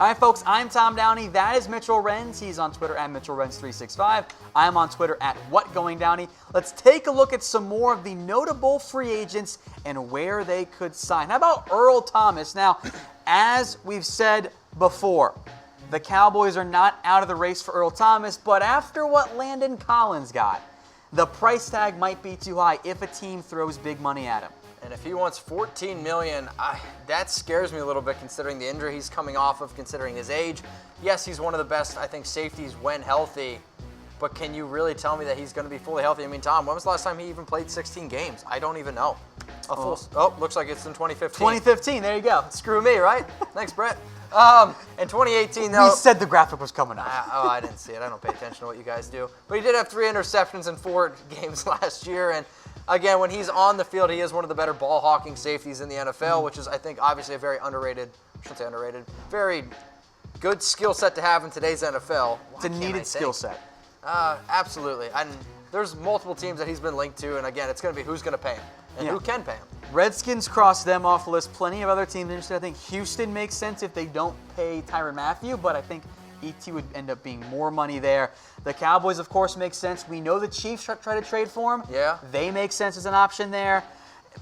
All right, folks, I'm Tom Downey. That is Mitchell Renz. He's on Twitter at MitchellRenz365. I'm on Twitter at WhatGoingDowney. Let's take a look at some more of the notable free agents and where they could sign. How about Earl Thomas? Now, as we've said before, the Cowboys are not out of the race for Earl Thomas, but after what Landon Collins got, the price tag might be too high if a team throws big money at him. And if he wants $14 million, that scares me a little bit considering the injury he's coming off of, considering his age. Yes, he's one of the best, I think, safeties when healthy. But can you really tell me that he's going to be fully healthy? I mean, Tom, when was the last time he even played 16 games? I don't even know. Looks like it's in 2015. 2015, there you go. Screw me, right? Thanks, Brett. In 2018, though. We said the graphic was coming up. I didn't see it. I don't pay attention to what you guys do. But he did have 3 interceptions in 4 games last year. And again, when he's on the field, he is one of the better ball-hawking safeties in the NFL, which is, I think, obviously a very very good skill set to have in today's NFL. It's a needed skill set. Absolutely. And there's multiple teams that he's been linked to, and again, it's going to be who's going to pay him and who can pay him. Redskins cross them off the list. Plenty of other teams interested. I think Houston makes sense if they don't pay Tyrann Mathieu, but I think ET would end up being more money there. The Cowboys, of course, make sense. We know the Chiefs try to trade for him. Yeah. They make sense as an option there.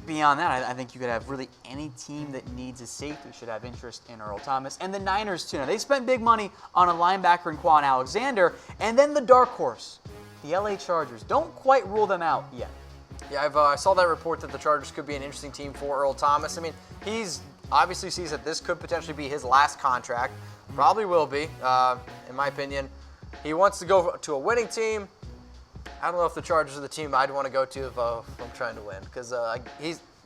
Beyond that, I think you could have really any team that needs a safety should have interest in Earl Thomas. And the Niners, too. Now, they spent big money on a linebacker in Quan Alexander. And then the dark horse, the LA Chargers. Don't quite rule them out yet. Yeah, I saw that report that the Chargers could be an interesting team for Earl Thomas. I mean, he's obviously sees that this could potentially be his last contract. Probably will be, in my opinion. He wants to go to a winning team. I don't know if the Chargers are the team I'd want to go to if I'm trying to win, because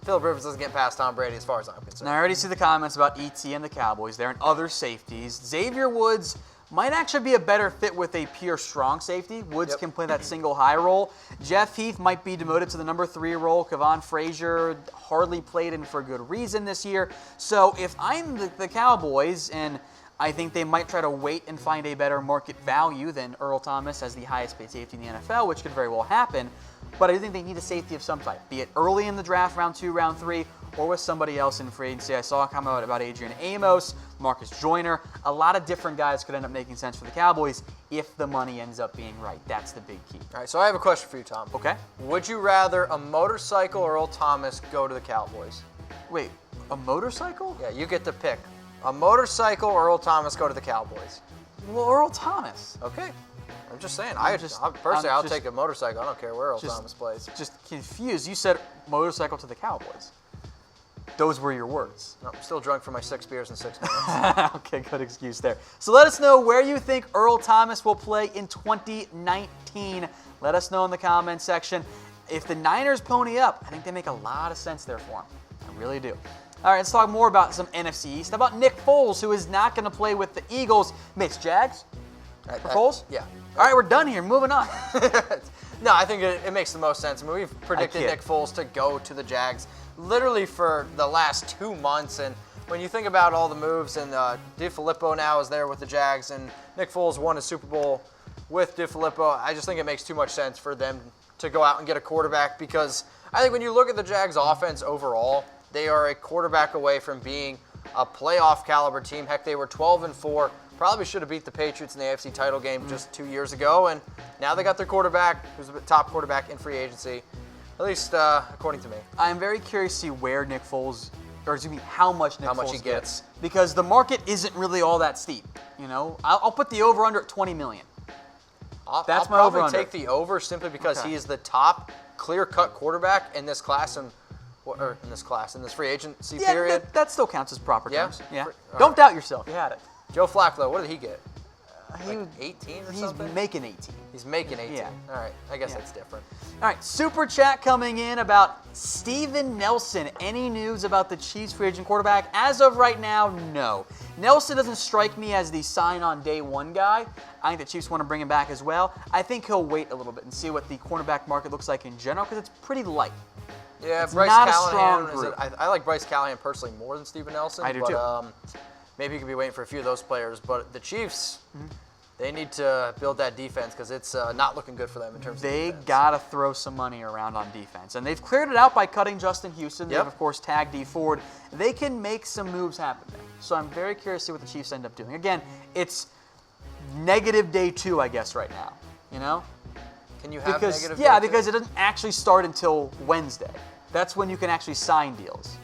Phillip Rivers doesn't get past Tom Brady as far as I'm concerned. Now, I already see the comments about ET and the Cowboys there and other safeties. Xavier Woods might actually be a better fit with a pure strong safety. Woods can play that single high role. Jeff Heath might be demoted to the number 3 role. Kevon Frazier hardly played in for good reason this year. So if I'm the Cowboys, and I think they might try to wait and find a better market value than Earl Thomas as the highest paid safety in the NFL, which could very well happen. But I do think they need a safety of some type, be it early in the draft, round 2, round 3, or with somebody else in free agency. I saw a comment about Adrian Amos, Marcus Joyner. A lot of different guys could end up making sense for the Cowboys if the money ends up being right. That's the big key. All right, so I have a question for you, Tom. Okay. Would you rather a motorcycle or Earl Thomas go to the Cowboys? Wait, a motorcycle? Yeah, you get to pick. A motorcycle or Earl Thomas go to the Cowboys? Well, Earl Thomas. Okay. I'm just saying. I'll take a motorcycle. I don't care where Earl Thomas plays. Just confused. You said motorcycle to the Cowboys. Those were your words. No, I'm still drunk from my 6 beers in 6 minutes. Okay, good excuse there. So let us know where you think Earl Thomas will play in 2019. Let us know in the comments section. If the Niners pony up, I think they make a lot of sense there for him. I really do. All right, let's talk more about some NFC East. How about Nick Foles, who is not going to play with the Eagles? Makes Jags for Foles? Yeah. All right, we're done here. Moving on. No, I think it makes the most sense. I mean, we've predicted Nick Foles to go to the Jags literally for the last 2 months. And when you think about all the moves, and DiFilippo now is there with the Jags, and Nick Foles won a Super Bowl with DiFilippo, I just think it makes too much sense for them to go out and get a quarterback, because I think when you look at the Jags offense overall, they are a quarterback away from being a playoff caliber team. Heck, they were 12-4. Probably should have beat the Patriots in the AFC title game just 2 years ago, and now they got their quarterback, who's the top quarterback in free agency, at least according to me. I'm very curious to see where Nick Foles, or excuse me, how much Foles gets, because the market isn't really all that steep. You know, I'll put the over/under at $20 million. I'll probably take the over simply because he is the top clear-cut quarterback in this class and. In this free agency period. That still counts as proper terms. Yeah. Don't doubt yourself. You had it. Joe Flacco, what did he get? He 18 or something? He's making 18. He's making 18. Yeah. All right. I guess that's different. All right. Super chat coming in about Steven Nelson. Any news about the Chiefs free agent quarterback? As of right now, no. Nelson doesn't strike me as the sign-on day one guy. I think the Chiefs want to bring him back as well. I think he'll wait a little bit and see what the cornerback market looks like in general, because it's pretty light. Yeah, it's Bryce not Callahan. a strong group. I like Bryce Callahan personally more than Steven Nelson. I do too. Maybe you could be waiting for a few of those players. But the Chiefs, They need to build that defense because it's not looking good for them in terms of They defense. got to throw some money around on defense. And they've cleared it out by cutting Justin Houston. They've, of course, tagged D Ford. They can make some moves happen there. So I'm very curious to see what the Chiefs end up doing. Again, it's negative day 2, I guess, right now. You know? Can you have negative Yeah, day 2? because it doesn't actually start until Wednesday. That's when you can actually sign deals.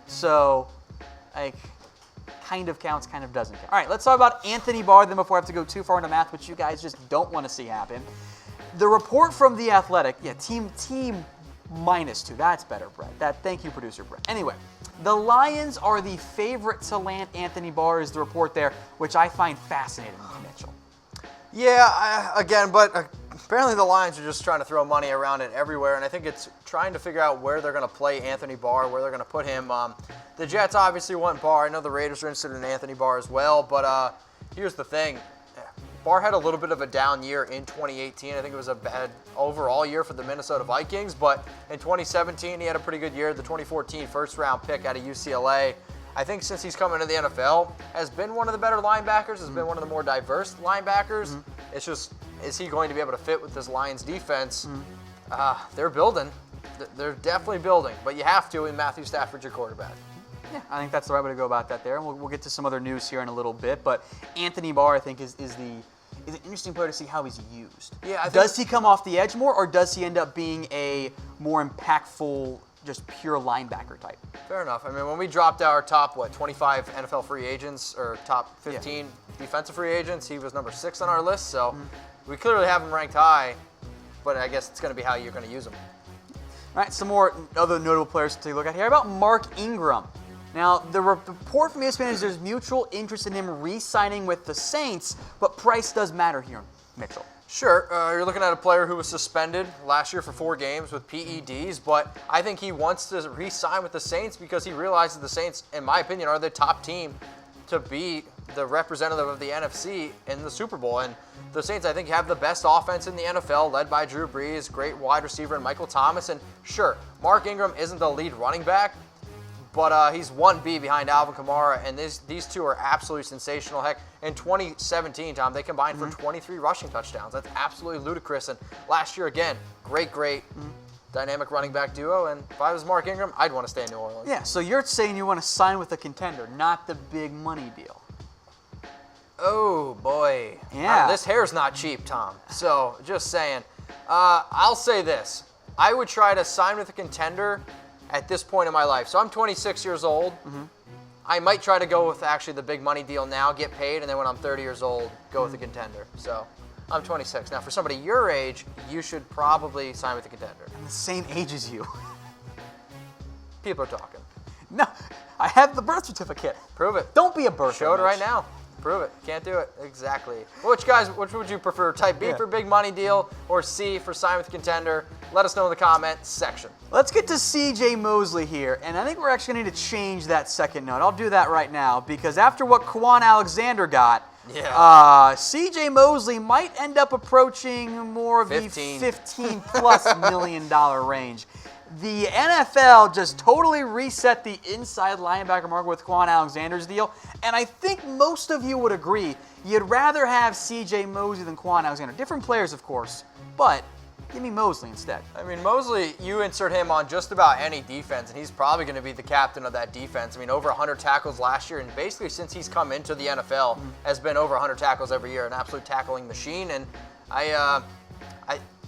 So, like, kind of counts, kind of doesn't count. All right, let's talk about Anthony Barr then before I have to go too far into math, which you guys just don't want to see happen. The report from The Athletic, team -2. That's better, Brett. Thank you, producer Brett. Anyway, the Lions are the favorite to land Anthony Barr is the report there, which I find fascinating, Mitchell. Yeah, but apparently the Lions are just trying to throw money around it everywhere, and I think it's trying to figure out where they're going to play Anthony Barr, where they're going to put him. The Jets obviously want Barr. I know the Raiders are interested in Anthony Barr as well, but here's the thing. Barr had a little bit of a down year in 2018. I think it was a bad overall year for the Minnesota Vikings, but in 2017 he had a pretty good year. The 2014 first-round pick out of UCLA. I think since he's come into the NFL, has been one of the better linebackers, has been one of the more diverse linebackers. It's just, is he going to be able to fit with this Lions defense? They're building. They're definitely building, but you have to in Matthew Stafford, your quarterback. Yeah, I think that's the right way to go about that there. And we'll get to some other news here in a little bit. But Anthony Barr, I think, is an interesting player to see how he's used. Yeah, does he come off the edge more, or does he end up being a more impactful, just pure linebacker type? Fair enough. I mean, when we dropped our top, 25 NFL free agents, or top 15 defensive free agents, he was number 6 on our list. So we clearly have him ranked high, but I guess it's going to be how you're going to use him. All right, some more other notable players to take a look at here. How about Mark Ingram? Now, the report from ESPN is there's mutual interest in him re-signing with the Saints, but price does matter here, Mitchell. Sure, you're looking at a player who was suspended last year for 4 games with PEDs, but I think he wants to re-sign with the Saints because he realizes the Saints, in my opinion, are the top team to be the representative of the NFC in the Super Bowl. And the Saints, I think, have the best offense in the NFL, led by Drew Brees, great wide receiver, and Michael Thomas. And sure, Mark Ingram isn't the lead running back, but he's 1B behind Alvin Kamara, and these two are absolutely sensational. Heck, in 2017, Tom, they combined for 23 rushing touchdowns. That's absolutely ludicrous. And last year, again, great dynamic running back duo. And if I was Mark Ingram, I'd want to stay in New Orleans. Yeah, so you're saying you want to sign with a contender, not the big money deal. Oh, boy. Yeah. This hair's not cheap, Tom. So, just saying. I'll say this. I would try to sign with a contender at this point in my life. So I'm 26 years old. I might try to go with actually the big money deal now, get paid, and then when I'm 30 years old, go with a contender. So I'm 26. Now, for somebody your age, you should probably sign with a contender. I'm the same age as you. People are talking. No, I have the birth certificate. Prove it. Don't be a birth. Show it right now. Prove it. Can't do it. Exactly. Which would you prefer? Type B for big money deal or C for sign with contender? Let us know in the comments section. Let's get to C.J. Mosley here, and I think we're actually going to need to change that second note. I'll do that right now because after what Quan Alexander got, C.J. Mosley might end up approaching more of the $15+ million range. The NFL just totally reset the inside linebacker market with Quan Alexander's deal, and I think most of you would agree you'd rather have C.J. Mosley than Quan Alexander. Different players, of course, but give me Mosley instead. I mean, Mosley, you insert him on just about any defense, and he's probably going to be the captain of that defense. I mean, over 100 tackles last year, and basically since he's come into the NFL, has been over 100 tackles every year, an absolute tackling machine. And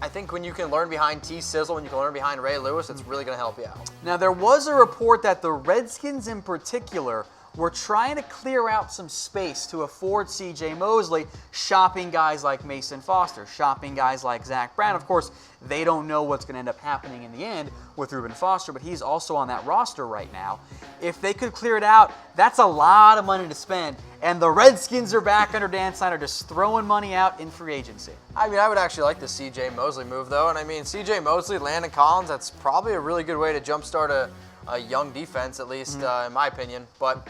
I think when you can learn behind T. Sizzle, when you can learn behind Ray Lewis, it's really going to help you out. Now, there was a report that the Redskins in particular were trying to clear out some space to afford C.J. Mosley, shopping guys like Mason Foster, shopping guys like Zach Brown. Of course, they don't know what's going to end up happening in the end with Reuben Foster, but he's also on that roster right now. If they could clear it out, that's a lot of money to spend, and the Redskins are back under Dan Snyder just throwing money out in free agency. I mean, I would actually like the C.J. Mosley move, though, and I mean, C.J. Mosley, Landon Collins, that's probably a really good way to jumpstart a young defense, at least in my opinion. But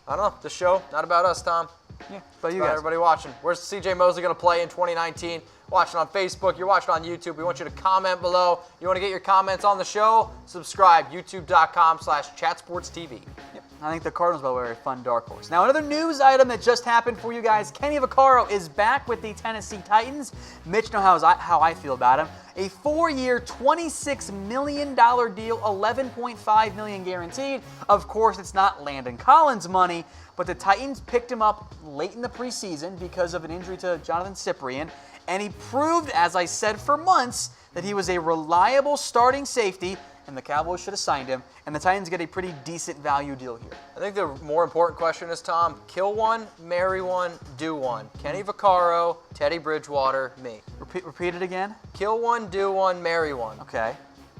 I don't know. This show, not about us, Tom. Yeah, but you about guys. Everybody watching. Where's C.J. Mosley going to play in 2019? watching on Facebook, you're watching on YouTube, we want you to comment below. You want to get your comments on the show? Subscribe, youtube.com/chatsportstv. Yep. I think the Cardinals, by the way, are a fun dark horse. Now, another news item that just happened for you guys, Kenny Vaccaro is back with the Tennessee Titans. Mitch knows how I feel about him. A 4-year, $26 million deal, $11.5 million guaranteed. Of course, it's not Landon Collins money, but the Titans picked him up late in the preseason because of an injury to Jonathan Cyprien, and he proved, as I said for months, that he was a reliable starting safety, and the Cowboys should have signed him, and the Titans get a pretty decent value deal here. I think the more important question is, Tom, kill one, marry one, do one. Kenny Vaccaro, Teddy Bridgewater, me. Repeat it again? Kill one, do one, marry one. Okay.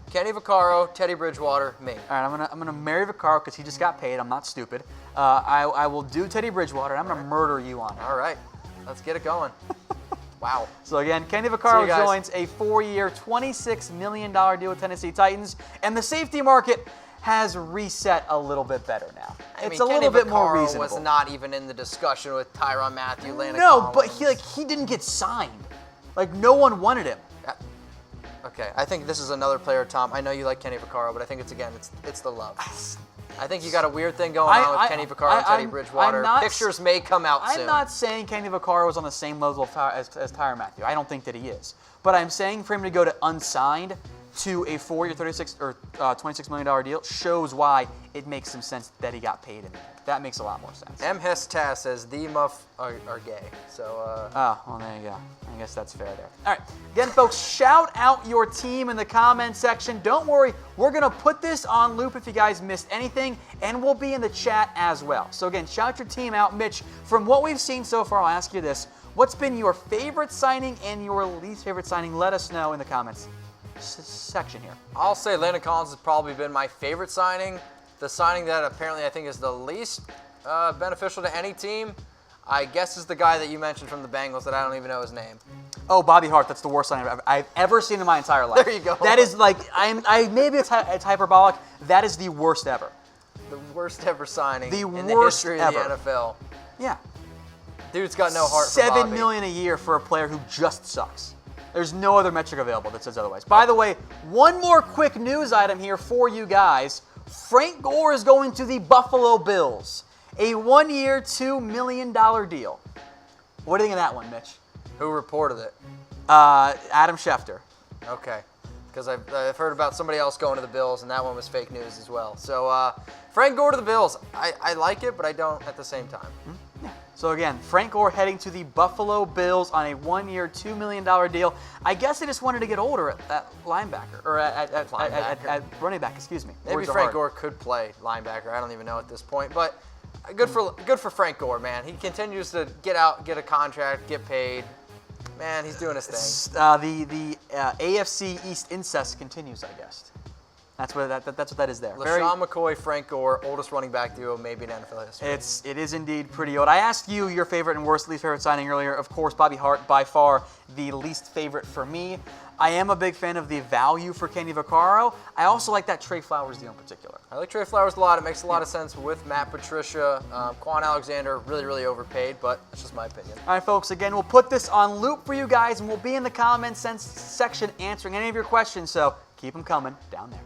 Kenny Vaccaro, Teddy Bridgewater, me. All right, I'm gonna marry Vaccaro because he just got paid. I'm not stupid. I will do Teddy Bridgewater, and I'm gonna murder you on it. All right, let's get it going. Wow. So again, Kenny Vaccaro joins a 4-year, $26 million deal with Tennessee Titans, and the safety market has reset a little bit better now. It's a little bit more reasonable. Was not even in the discussion with Tyrann Mathieu, Landon No, Collins. but he didn't get signed. Like, no one wanted him. Okay, I think this is another player, Tom. I know you like Kenny Vaccaro, but I think it's the love. I think you got a weird thing going on with Kenny Vaccaro and Teddy Bridgewater. Pictures may come out soon. I'm not saying Kenny Vaccaro is on the same level as Tyrann Mathieu. I don't think that he is. But I'm saying for him to go to unsigned to a 4-year, $26 million deal shows why it makes some sense that he got paid in there. That makes a lot more sense. M. Hestas says the muff are gay. So. Oh, well, there you go. I guess that's fair there. All right. Again, folks, shout out your team in the comment section. Don't worry. We're going to put this on loop if you guys missed anything, and we'll be in the chat as well. So, again, shout your team out. Mitch, from what we've seen so far, I'll ask you this. What's been your favorite signing and your least favorite signing? Let us know in the comments section here. I'll say Landon Collins has probably been my favorite signing. The signing that apparently I think is the least beneficial to any team, I guess, is the guy that you mentioned from the Bengals that I don't even know his name. Oh, Bobby Hart. That's the worst signing I've ever seen in my entire life. There you go. That is like, maybe it's hyperbolic. That is the worst ever. The worst ever signing in the worst history ever. of the NFL. Yeah. Dude's got no heart for Bobby. $7 million a year for a player who just sucks. There's no other metric available that says otherwise. By the way, one more quick news item here for you guys. Frank Gore is going to the Buffalo Bills. A 1-year, $2 million deal. What do you think of that one, Mitch? Who reported it? Adam Schefter. Okay. Because I've heard about somebody else going to the Bills, and that one was fake news as well. So, Frank Gore to the Bills. I like it, but I don't at the same time. Yeah. So again, Frank Gore heading to the Buffalo Bills on a 1-year, $2 million deal. I guess they just wanted to get older at linebacker, or at running back, excuse me. Maybe Frank Gore could play linebacker. I don't even know at this point. But good for Frank Gore, man. He continues to get out, get a contract, get paid. Man, he's doing his thing. The AFC East incest continues, I guess. That's what that is there. LaShawn McCoy, Frank Gore, oldest running back duo maybe in NFL history. It is indeed pretty old. I asked you your favorite and least favorite signing earlier. Of course, Bobby Hart, by far the least favorite for me. I am a big fan of the value for Kenny Vaccaro. I also like that Trey Flowers deal in particular. I like Trey Flowers a lot. It makes a lot of sense with Matt Patricia. Quan Alexander, really, really overpaid, but that's just my opinion. All right, folks, again, we'll put this on loop for you guys, and we'll be in the comments section answering any of your questions, so keep them coming down there.